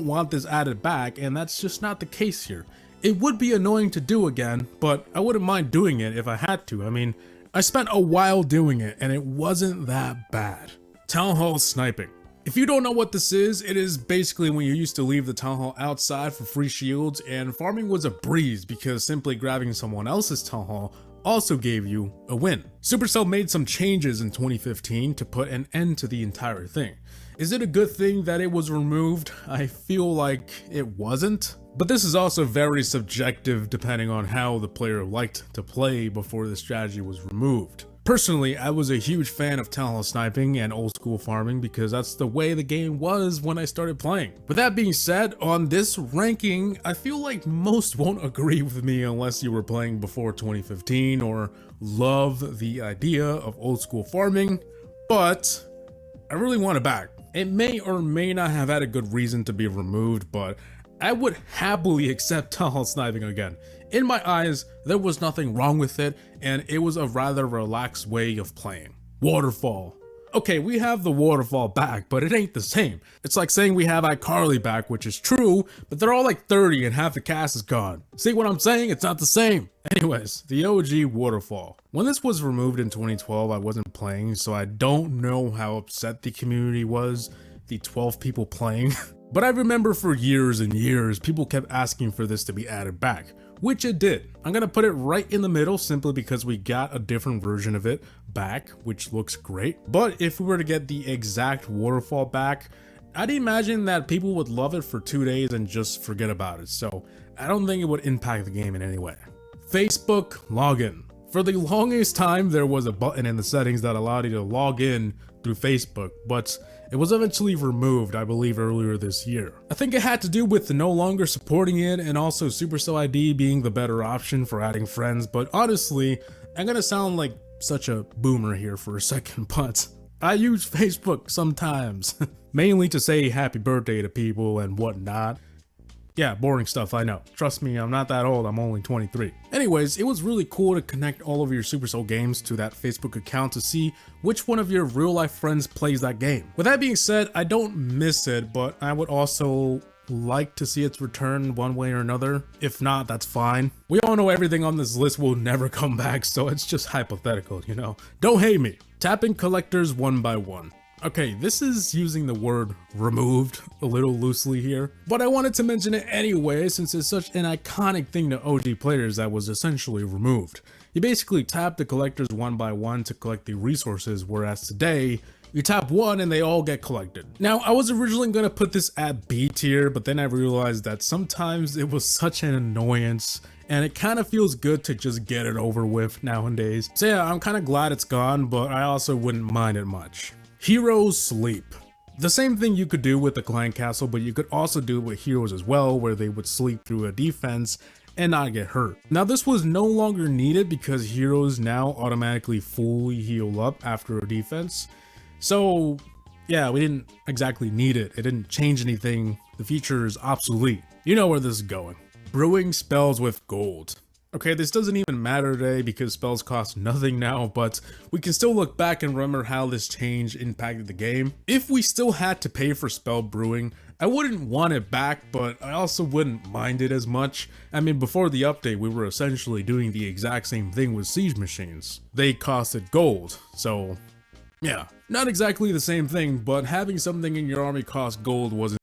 want this added back, and that's just not the case here. It would be annoying to do again, but I wouldn't mind doing it if I had to. I mean, I spent a while doing it and it wasn't that bad. Town Hall sniping. If you don't know what this is, it is basically when you used to leave the town hall outside for free shields, and farming was a breeze because simply grabbing someone else's town hall also gave you a win. Supercell made some changes in 2015 to put an end to the entire thing. Is it a good thing that it was removed? I feel like it wasn't. But this is also very subjective depending on how the player liked to play before the strategy was removed. Personally, I was a huge fan of town hall sniping and old school farming because that's the way the game was when I started playing. With that being said, on this ranking, I feel like most won't agree with me unless you were playing before 2015 or love the idea of old school farming, but I really want it back. It may or may not have had a good reason to be removed, but I would happily accept town hall sniping again. In my eyes, there was nothing wrong with it, and it was a rather relaxed way of playing. Waterfall. Okay, we have the waterfall back, but it ain't the same. It's like saying we have iCarly back, which is true, but they're all like 30 and half the cast is gone. See what I'm saying? It's not the same. Anyways, the OG waterfall. When this was removed in 2012, I wasn't playing, so I don't know how upset the community was, the 12 people playing. But I remember for years and years, people kept asking for this to be added back, which it did. I'm gonna put it right in the middle simply because we got a different version of it back, which looks great. But if we were to get the exact waterfall back, I'd imagine that people would love it for 2 days and just forget about it. So I don't think it would impact the game in any way. Facebook login. For the longest time, there was a button in the settings that allowed you to log in through Facebook, but it was eventually removed, I believe, earlier this year. I think it had to do with no longer supporting it and also Supercell ID being the better option for adding friends, but honestly, I'm gonna sound like such a boomer here for a second, but I use Facebook sometimes, mainly to say happy birthday to people and whatnot. Yeah, boring stuff, I know. Trust me, I'm not that old, I'm only 23. Anyways, it was really cool to connect all of your Supercell games to that Facebook account to see which one of your real life friends plays that game. With that being said, I don't miss it, but I would also like to see its return one way or another. If not, that's fine. We all know everything on this list will never come back, so it's just hypothetical, you know? Don't hate me. Tapping collectors one by one. Okay, this is using the word removed a little loosely here, but I wanted to mention it anyway since it's such an iconic thing to OG players that was essentially removed. You basically tap the collectors one by one to collect the resources, whereas today, you tap one and they all get collected. Now, I was originally going to put this at B tier, but then I realized that sometimes it was such an annoyance and it kind of feels good to just get it over with nowadays. So yeah, I'm kind of glad it's gone, but I also wouldn't mind it much. Heroes sleep. The same thing you could do with the clan castle, but you could also do it with heroes as well, where they would sleep through a defense and not get hurt. Now this was no longer needed because heroes now automatically fully heal up after a defense. So yeah, we didn't exactly need it. It didn't change anything. The feature is obsolete. You know where this is going. Brewing spells with gold. Okay, this doesn't even matter today because spells cost nothing now, but we can still look back and remember how this change impacted the game. If we still had to pay for spell brewing, I wouldn't want it back, but I also wouldn't mind it as much. I mean, before the update, we were essentially doing the exact same thing with siege machines. They costed gold, so yeah, not exactly the same thing, but having something in your army cost gold wasn't